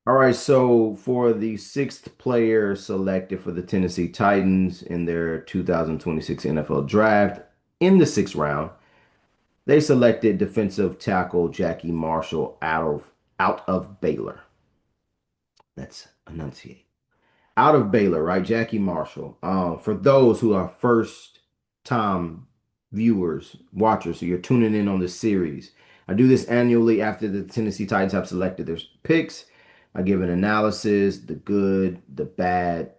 All right, so for the sixth player selected for the Tennessee Titans in their 2026 NFL Draft, in the sixth round, they selected defensive tackle Jackie Marshall out of Baylor. Let's enunciate. Out of Baylor, right? Jackie Marshall. For those who are first time viewers, watchers, so you're tuning in on this series. I do this annually after the Tennessee Titans have selected their picks. I give an analysis, the good, the bad,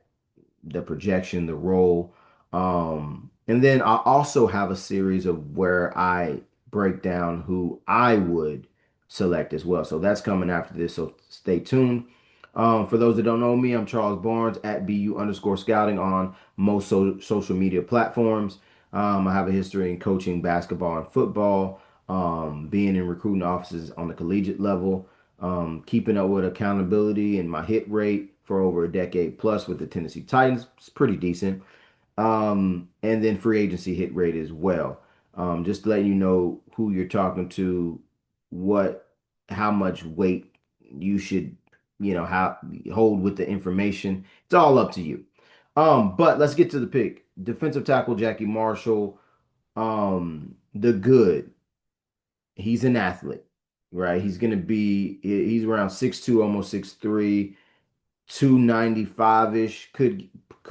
the projection, the role. And then I also have a series of where I break down who I would select as well. So that's coming after this. So stay tuned. For those that don't know me, I'm Charles Barnes at BU_scouting on most social media platforms. I have a history in coaching basketball and football, being in recruiting offices on the collegiate level, keeping up with accountability and my hit rate for over a decade plus with the Tennessee Titans. It's pretty decent. And then free agency hit rate as well. Just letting you know who you're talking to, what, how much weight you should, how hold with the information. It's all up to you. But let's get to the pick. Defensive tackle Jackie Marshall. The good. He's an athlete, right? He's around 6'2", almost 6'3", 295-ish. Could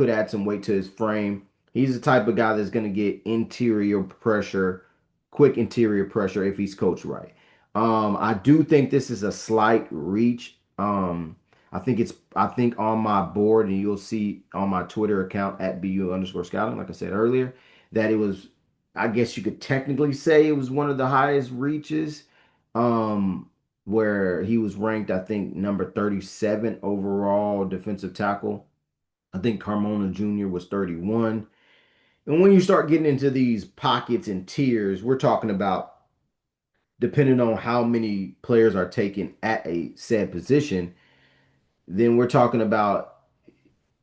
add some weight to his frame. He's the type of guy that's going to get interior pressure, quick interior pressure if he's coached right. I do think this is a slight reach. I think on my board, and you'll see on my Twitter account at BU_scouting, like I said earlier, that it was, I guess you could technically say it was one of the highest reaches. Where he was ranked, I think, number 37 overall defensive tackle. I think Carmona Jr. was 31. And when you start getting into these pockets and tiers, we're talking about, depending on how many players are taken at a said position, then we're talking about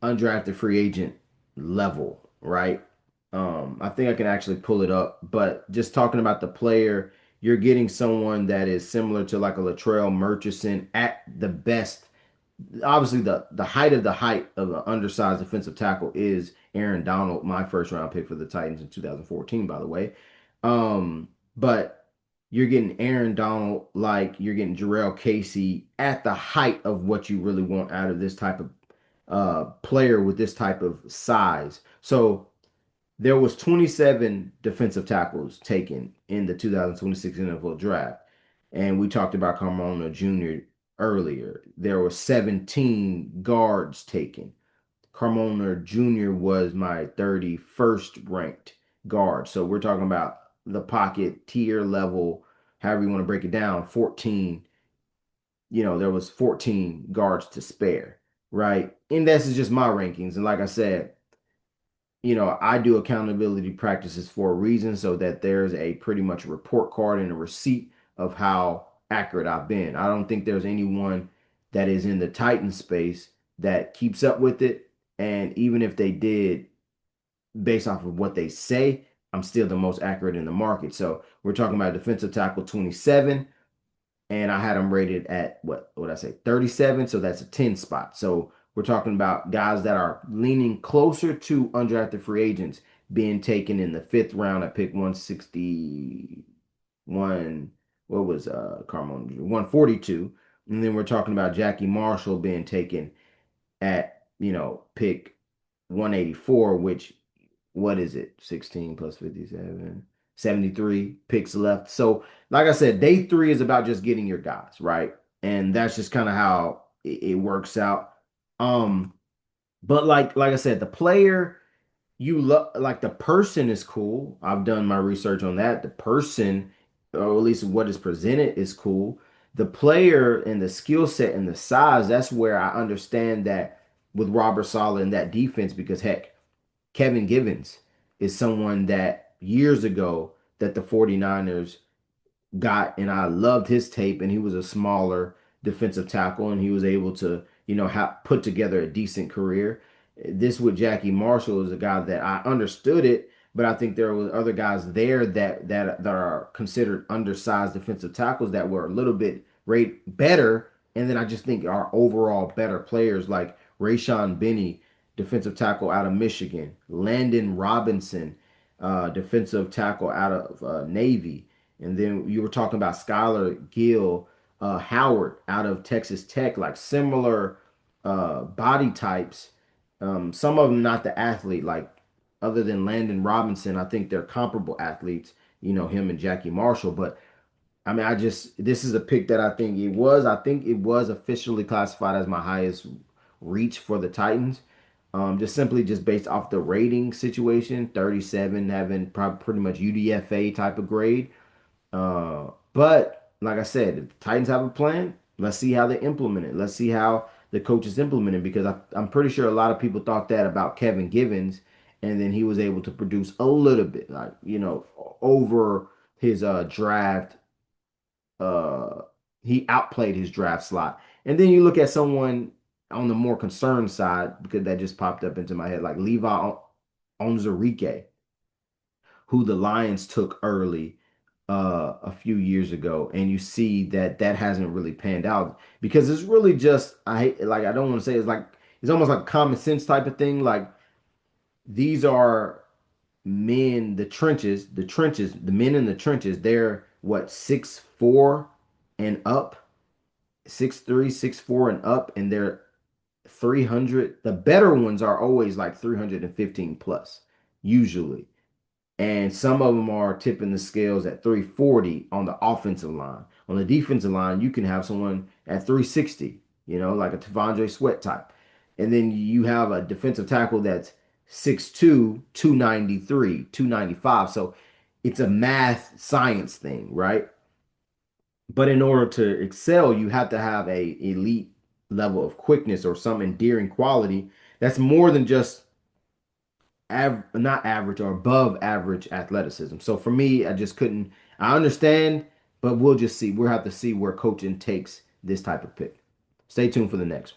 undrafted free agent level, right? I think I can actually pull it up, but just talking about the player, you're getting someone that is similar to like a Latrell Murchison at the best. Obviously, the height of the height of an undersized defensive tackle is Aaron Donald, my first round pick for the Titans in 2014, by the way. But you're getting Aaron Donald, like you're getting Jarrell Casey at the height of what you really want out of this type of player with this type of size. So there was 27 defensive tackles taken in the 2026 NFL draft. And we talked about Carmona Jr. earlier. There were 17 guards taken. Carmona Jr. was my 31st ranked guard. So we're talking about the pocket tier level, however you want to break it down, 14, there was 14 guards to spare, right? And this is just my rankings. And like I said, I do accountability practices for a reason so that there's a pretty much report card and a receipt of how accurate I've been. I don't think there's anyone that is in the Titan space that keeps up with it. And even if they did, based off of what they say, I'm still the most accurate in the market. So we're talking about defensive tackle 27, and I had them rated at what I say, 37, so that's a 10 spot. So we're talking about guys that are leaning closer to undrafted free agents being taken in the fifth round at pick 161. What was Carmona? 142. And then we're talking about Jackie Marshall being taken at, pick 184, which, what is it? 16 plus 57, 73 picks left. So, like I said, day three is about just getting your guys, right? And that's just kind of how it works out. Um, but like I said, the player you love, like the person is cool. I've done my research on that. The person, or at least what is presented, is cool. The player and the skill set and the size, that's where I understand that with Robert Saleh and that defense, because heck, Kevin Givens is someone that years ago that the 49ers got, and I loved his tape, and he was a smaller defensive tackle, and he was able to, put together a decent career. This with Jackie Marshall is a guy that I understood it, but I think there were other guys there that are considered undersized defensive tackles that were a little bit rate better And then I just think our overall better players like Rayshon Benny, defensive tackle out of Michigan, Landon Robinson, defensive tackle out of Navy. And then you were talking about Skylar Gill, Howard out of Texas Tech, like similar body types. Some of them not the athlete, like other than Landon Robinson, I think they're comparable athletes, him and Jackie Marshall. But I mean, this is a pick that I think it was officially classified as my highest reach for the Titans. Just simply just based off the rating situation, 37 having probably pretty much UDFA type of grade. But like I said, if the Titans have a plan, let's see how they implement it. Let's see how the coaches implement it because I'm pretty sure a lot of people thought that about Kevin Givens, and then he was able to produce a little bit, like over his draft uh he outplayed his draft slot. And then you look at someone on the more concerned side, because that just popped up into my head, like Levi Onwuzurike, who the Lions took early a few years ago, and you see that that hasn't really panned out because it's really just I don't want to say it's almost like a common sense type of thing. Like these are men, the men in the trenches, they're what 6'4" and up, 6'3", 6'4" and up, and they're 300. The better ones are always like 315 plus, usually. And some of them are tipping the scales at 340 on the offensive line. On the defensive line, you can have someone at 360, like a Tavondre Sweat type. And then you have a defensive tackle that's 6'2", 293, 295. So it's a math science thing, right? But in order to excel, you have to have a elite level of quickness or some endearing quality that's more than just not average or above average athleticism. So for me, I just couldn't. I understand, but we'll just see. We'll have to see where coaching takes this type of pick. Stay tuned for the next.